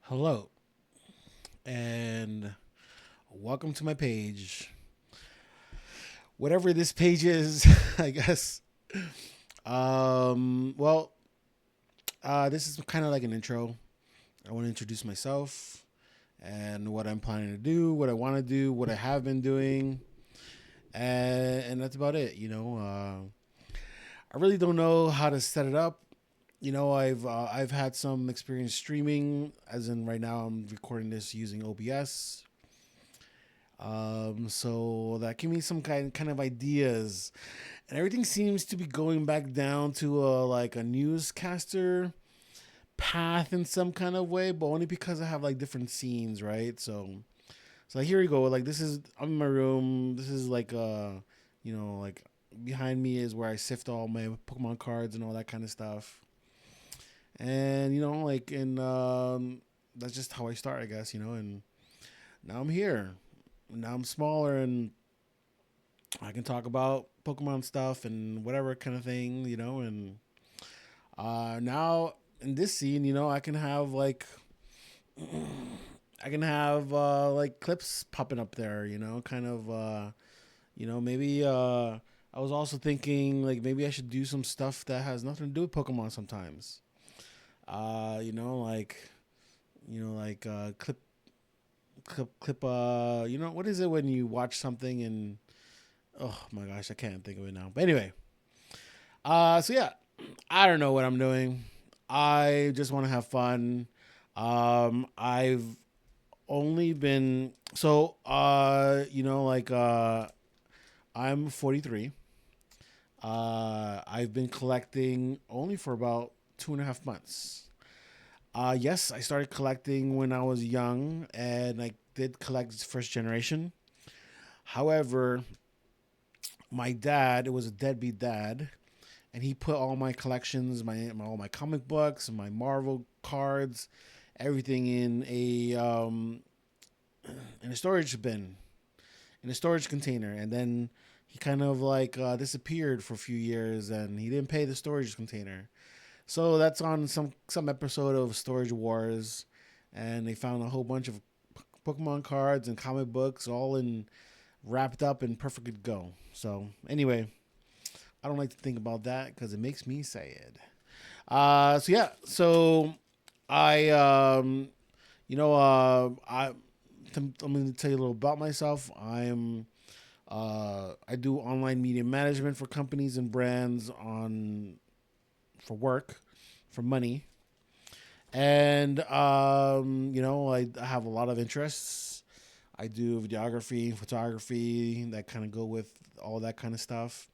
Hello, and welcome to my page. Whatever this page is, I guess. Well, this is kind of like an intro. I want to introduce myself and what I'm planning to do, what I want to do, what I have been doing, and that's about it. I really don't know how to set it up. I've had some experience streaming, as in right now I'm recording this using OBS. So that gave me some kind of ideas, and everything seems to be going back down to like a newscaster path in some kind of way, but only because I have like different scenes, right? So like, here we go. Like I'm in my room. This is like like behind me is where I sift all my Pokemon cards and all that kind of stuff, and that's just how I start, I guess. And now I'm here. Now I'm smaller and I can talk about Pokemon stuff and whatever kind of thing, and now in this scene, I can have like like clips popping up there, kind of maybe I was also thinking like maybe I should do some stuff that has nothing to do with Pokemon sometimes. Uh, you know, like clip what is it when you watch something and oh my gosh, I can't think of it now. But anyway, so yeah, I don't know what I'm doing. I just want to have fun. I've only been I'm 43. I've been collecting only for about 2.5 months. Yes, I started collecting when I was young, and I did collect first generation. However, my dad, it was a deadbeat dad, and he put all my collections, all my comic books and my Marvel cards, everything in a storage bin, in a storage container, and then he kind of like disappeared for a few years, and he didn't pay the storage container. So that's on some episode of Storage Wars, and they found a whole bunch of Pokemon cards and comic books all in wrapped up and perfect to go. So anyway, I don't like to think about that because it makes me sad. So yeah, so I I'm going to tell you a little about myself. I do online media management for companies and brands on for work, for money, and I have a lot of interests. I do videography, photography that kind of go with all that kind of stuff.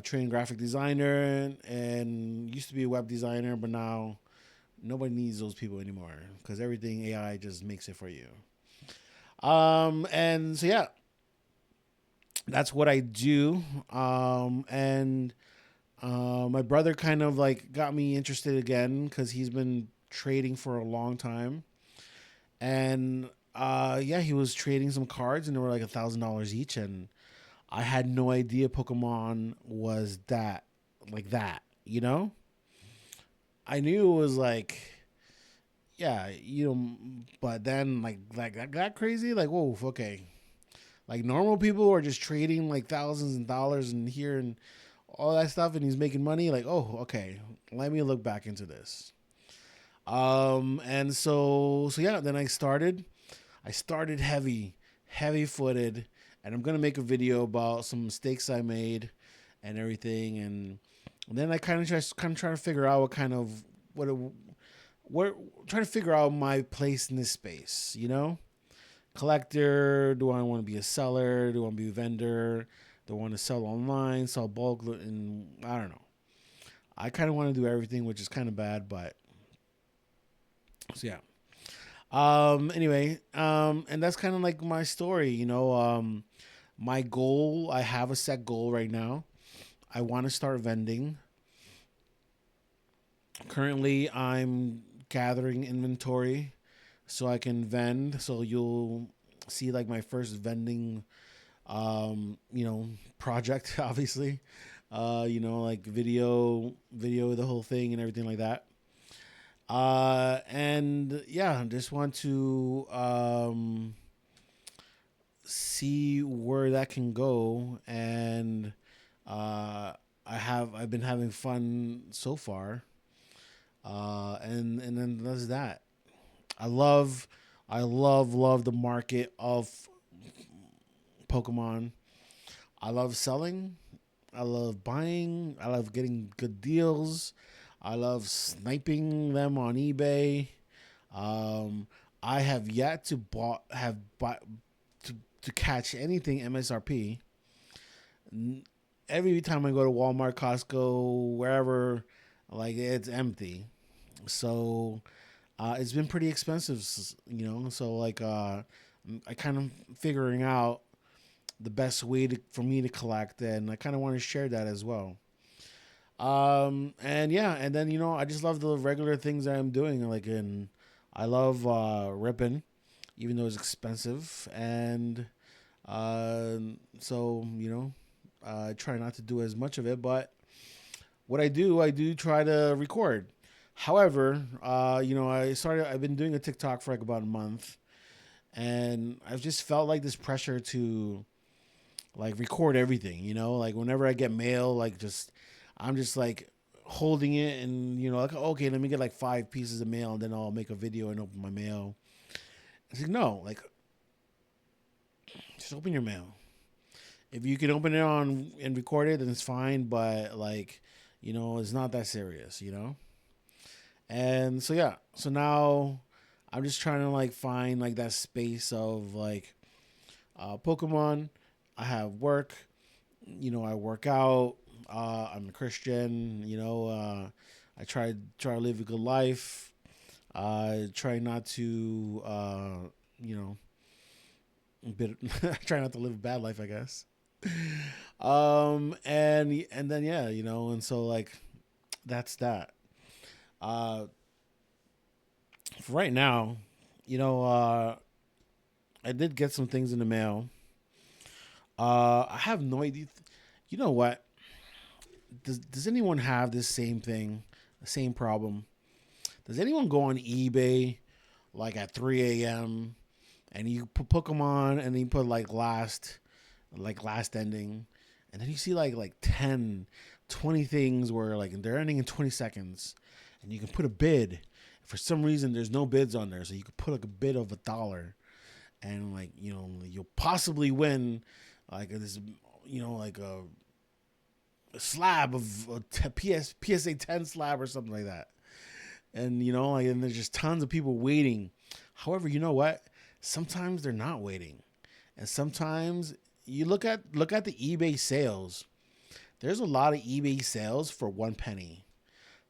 Trained graphic designer and used to be a web designer, but now nobody needs those people anymore because everything AI just makes it for you. And so yeah, that's what I do. And My brother kind of like got me interested again because he's been trading for a long time, and yeah, he was trading some cards and they were like $1,000 each, and I had no idea Pokemon was that like that. I knew it was like yeah, but then like that got crazy. Like whoa, okay. Like normal people are just trading like thousands and dollars and here and all that stuff, and he's making money. Like oh, okay, let me look back into this. And so yeah, then I started heavy footed, and I'm gonna make a video about some mistakes I made and everything, and then I kind of try to figure out what it, what trying to figure out my place in this space. Collector? Do I want to be a seller? Do I want to be a vendor? Do I want to sell online, sell bulk? And I don't know. I kind of want to do everything, which is kind of bad, but so yeah. Anyway, and that's kind of like my story. My goal. I have a set goal right now. I want to start vending. Currently, I'm gathering inventory so I can vend. So you'll see like my first vending, project, obviously. Like video, the whole thing and everything like that. And and yeah, just want to see where that can go, and uh, I've been having fun so far, and then that's that. I love love the market of Pokemon. I love selling. I love buying. I love getting good deals. I love sniping them on eBay. Um, I have yet to bought to catch anything MSRP. Every time I go to Walmart, Costco, wherever, like it's empty. So it's been pretty expensive, So like I kind of figuring out the best way for me to collect, and I kind of want to share that as well. And yeah, and then I just love the regular things that I'm doing, like I love ripping, even though it's expensive, and uh, so I try not to do as much of it, but what I do try to record. However, I've been doing a TikTok for like about a month, and I've just felt like this pressure to like record everything, like whenever I get mail, like I'm just like holding it and like, okay, let me get like 5 pieces of mail and then I'll make a video and open my mail. It's like, no, like just open your mail. If you can open it on and record it, then it's fine, but like, it's not that serious. And so yeah, so now I'm just trying to like find like that space of like Pokemon. I have work, I work out. I'm a Christian. I try to live a good life. I try not to, you know, I try not to live a bad life, I guess. And then yeah, and so like that's that. Uh, for right now, you know, uh, I did get some things in the mail. I have no idea. You know what? Does anyone have this same thing, the same problem? Does anyone go on eBay like at 3 a.m. and you put Pokemon and then you put like last ending, and then you see like 10, 20 things where like they're ending in 20 seconds, and you can put a bid. For some reason, there's no bids on there, so you could put like a bid of $1, and like you'll possibly win like this, like a slab of PSA 10 slab or something like that. And like, and there's just tons of people waiting. However, you know what? Sometimes they're not waiting, and sometimes you look at the eBay sales. There's a lot of eBay sales for 1 penny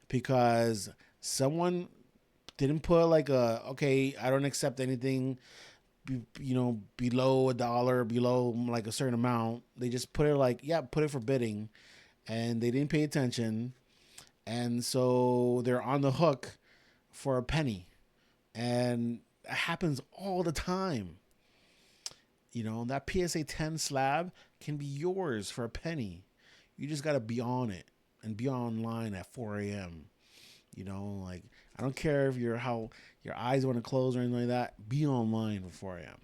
because someone didn't put like a okay. I don't accept anything, below $1, below like a certain amount. They just put it like, yeah, put it for bidding, and they didn't pay attention, and so they're on the hook for a penny, and it happens all the time. That PSA 10 slab can be yours for a penny. You just got to be on it and be online at 4 a.m. Like, I don't care if how your eyes want to close or anything like that. Be online for 4 a.m.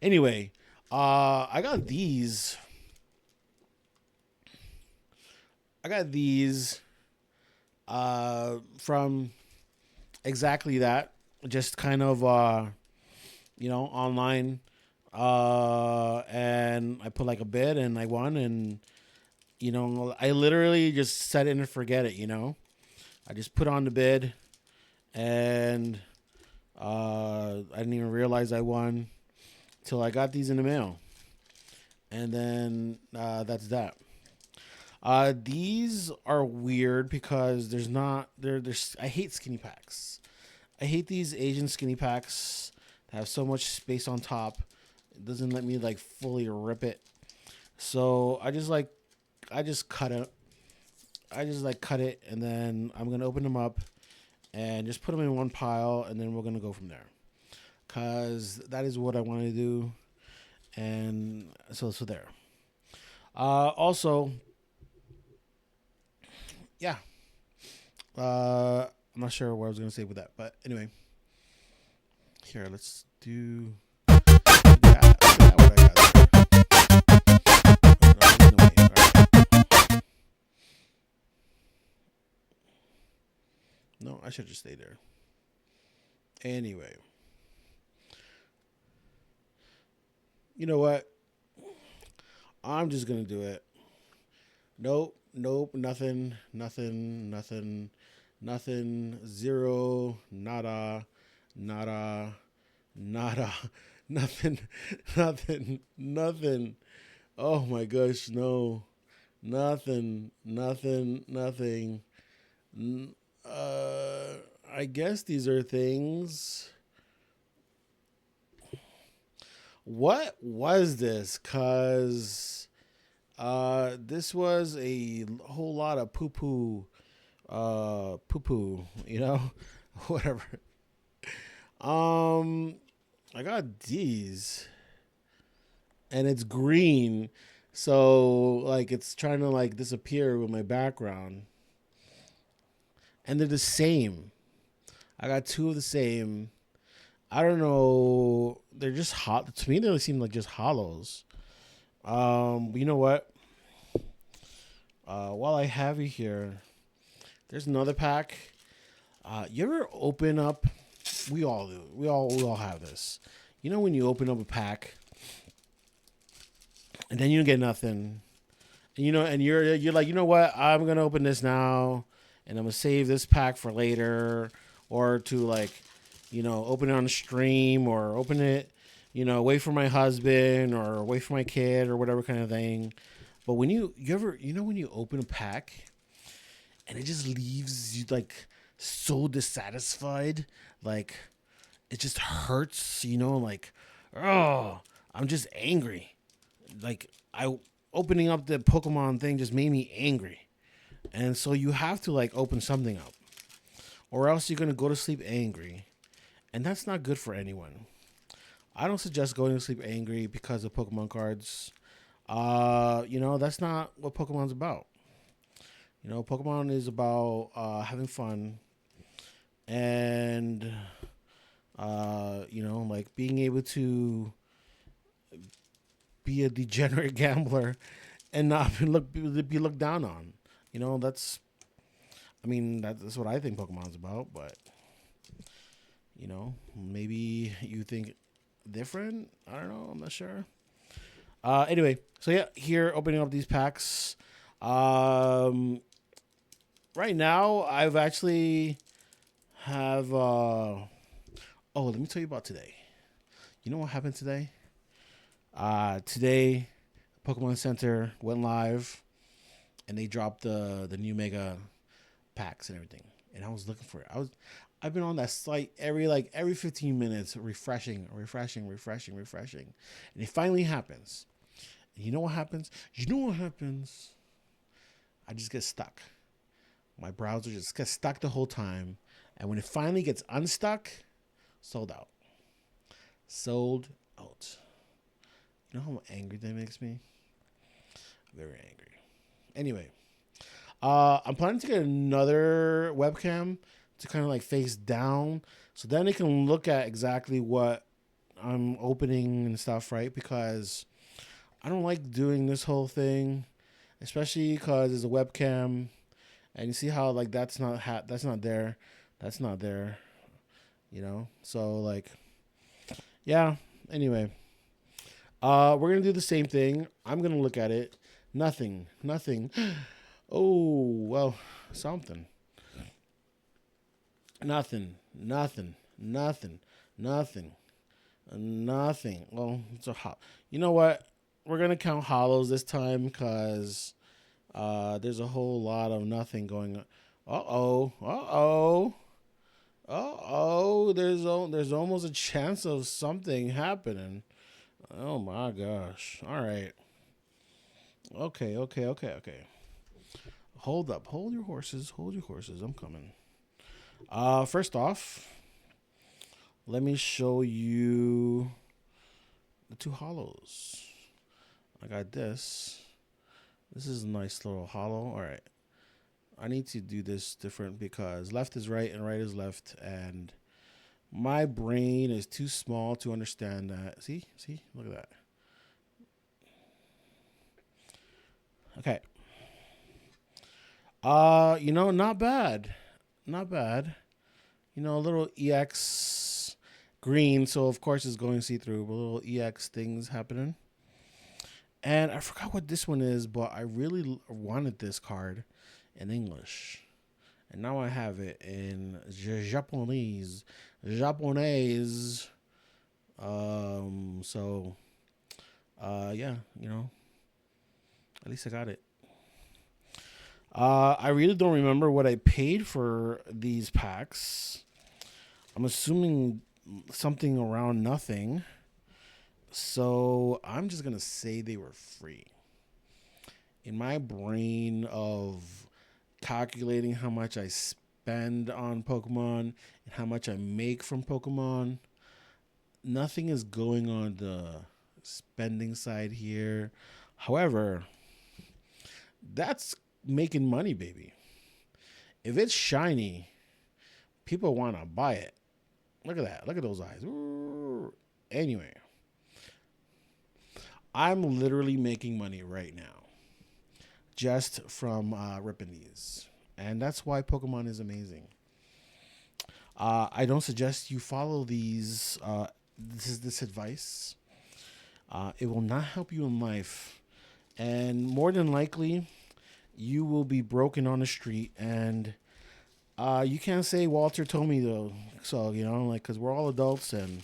Anyway, I got these. I got these from exactly that. Just kind of online, and I put like a bid and I won, and I literally just set it and forget it. I just put on the bid, and I didn't even realize I won till I got these in the mail, and then that's that. These are weird because there's not there's I hate skinny packs. I hate these Asian skinny packs that have so much space on top. It doesn't let me like fully rip it. So I just cut it. I just like cut it, and then I'm gonna open them up and just put them in one pile, and then we're gonna go from there. Cause that is what I want to do, and so there. Also, yeah. I'm not sure what I was gonna say with that, but anyway, here let's do. Yeah, what I got. No, I should just stay there. Anyway, you know what? I'm just gonna do it. Nope, nope, nothing, nothing, nothing, nothing, zero, nada, nada, nada, nothing, nothing, nothing. Oh my gosh, no, nothing, nothing, nothing. I guess these are things. What was this? Cause this was a whole lot of poo poo, poo poo. You know, whatever. Um, I got these, and it's green, so like it's trying to like disappear with my background, and they're the same. I got two of the same. I don't know. They're just hot. To me, they seem like just hollows. But you know what? While I have you here, there's another pack. You ever open up? We all do. We all have this. You know when you open up a pack and then you don't get nothing, and you're like, you know what? I'm gonna open this now, and I'm gonna save this pack for later, or to like, open it on the stream or open it, wait for my husband or wait for my kid or whatever kind of thing. But when you ever when you open a pack and it just leaves you like so dissatisfied, like it just hurts, like, oh, I'm just angry. Like I opening up the Pokemon thing just made me angry. And so you have to like open something up, or else you're gonna go to sleep angry, and that's not good for anyone. I don't suggest going to sleep angry because of Pokemon cards. That's not what Pokemon's about. Pokemon is about having fun and like being able to be a degenerate gambler and not be looked down on. That's what I think Pokemon's about, but maybe you think different. I don't know. I'm not sure. Anyway, so yeah, here opening up these packs. Right now, I've actually have. Let me tell you about today. You know what happened today? Today, Pokemon Center went live, and they dropped the new Mega packs and everything. And I was looking for it. I've been on that site every 15 minutes, refreshing, and it finally happens. And you know what happens? I just get stuck. My browser just gets stuck the whole time, and when it finally gets unstuck, sold out. Sold out. You know how angry that makes me? Very angry. Anyway, I'm planning to get another webcam to kind of like face down, so then they can look at exactly what I'm opening and stuff, right? Because I don't like doing this whole thing, especially because there's a webcam, and you see how like that's not there, that's not there, So like, yeah. Anyway, we're gonna do the same thing. I'm gonna look at it. Nothing. Oh well, something. Nothing. Well, it's a hot. You know what? We're gonna count hollows this time because there's a whole lot of nothing going on. There's almost a chance of something happening. Oh my gosh! All right. Okay. Hold up. Hold your horses. I'm coming. First off, let me show you the two hollows. I got this. This is a nice little hollow. All right. I need to do this different because left is right and right is left, and my brain is too small to understand that. See, look at that. Okay. Not bad, not bad. A little EX green, so of course it's going see through. But little EX things happening. And I forgot what this one is, but I really wanted this card in English. And now I have it in Japanese. Japanese. So, yeah, at least I got it. I really don't remember what I paid for these packs. I'm assuming something around nothing. So I'm just going to say they were free. In my brain of calculating how much I spend on Pokemon and how much I make from Pokemon, nothing is going on the spending side here. However, that's making money, baby. If it's shiny, people want to buy it. Look at that. Look at those eyes. Ooh. Anyway, I'm literally making money right now just from ripping these. And that's why Pokemon is amazing. I don't suggest you follow these. This advice. It will not help you in life. And more than likely, you will be broken on the street. And you can't say Walter told me though. So, because we're all adults and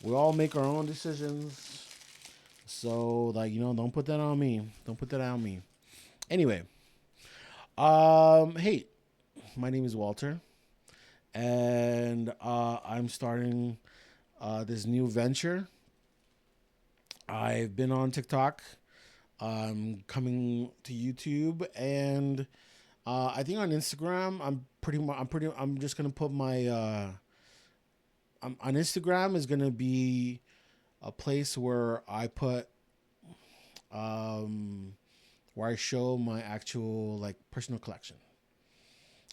we all make our own decisions. So, don't put that on me. Don't put that on me. Anyway, hey, my name is Walter, and I'm starting this new venture. I've been on TikTok. I'm coming to YouTube, and I think on Instagram, I'm just gonna put my. On Instagram is gonna be a place where I put where I show my actual personal collection.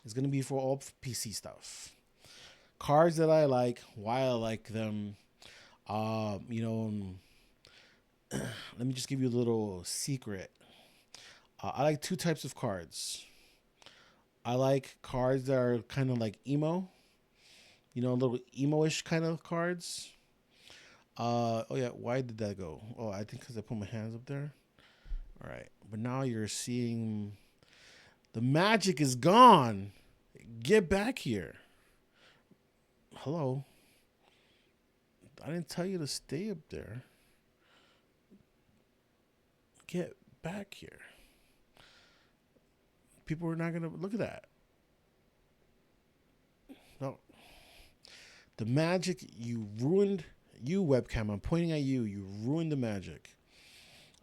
It's gonna be for all PC stuff, cards that I like, why I like them. Uh, you know, Let me just give you a little secret. I like two types of cards. I like cards that are kind of like emo, a little emo-ish kind of cards. Oh yeah, why did that go? Oh, I think because I put my hands up there. All right, but now you're seeing the magic is gone. Get back here. Hello. I didn't tell you to stay up there. Get back here. People are not going to look at that. No. The magic, you ruined. You, webcam, I'm pointing at you. You ruined the magic.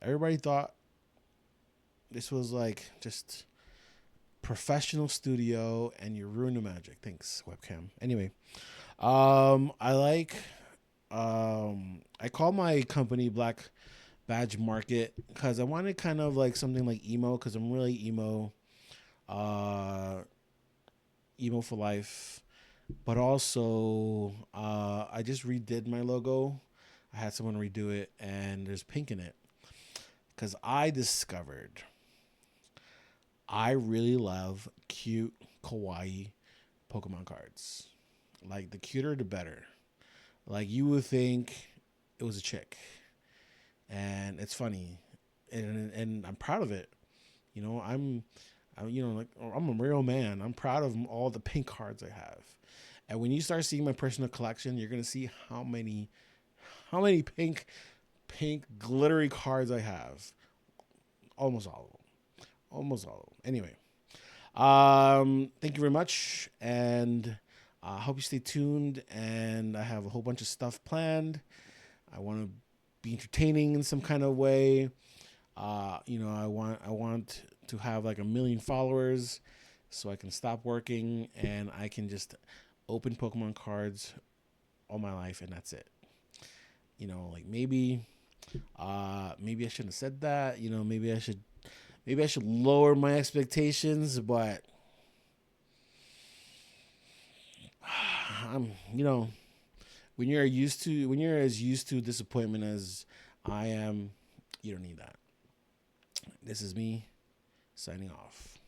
Everybody thought this was just professional studio, and you ruined the magic. Thanks, webcam. Anyway, I like. I call my company Black Badge Market because I wanted kind of like something like emo because I'm really emo. Emo for life. But also, I just redid my logo. I had someone redo it, and there's pink in it. Because I discovered I really love cute, kawaii Pokemon cards. Like, the cuter, the better. Like, you would think it was a chick. And it's funny. And I'm proud of it. I'm a real man. I'm proud of all the pink cards I have. And when you start seeing my personal collection, you're gonna see how many pink glittery cards I have. Almost all of them. Almost all of them. Anyway, thank you very much, and I hope you stay tuned. And I have a whole bunch of stuff planned. I want to be entertaining in some kind of way. I want to have like 1 million followers so I can stop working and I can just open Pokemon cards all my life, and that's it. Maybe I shouldn't have said that. Maybe I should lower my expectations, but I'm, when you're as used to disappointment as I am, you don't need that. This is me signing off.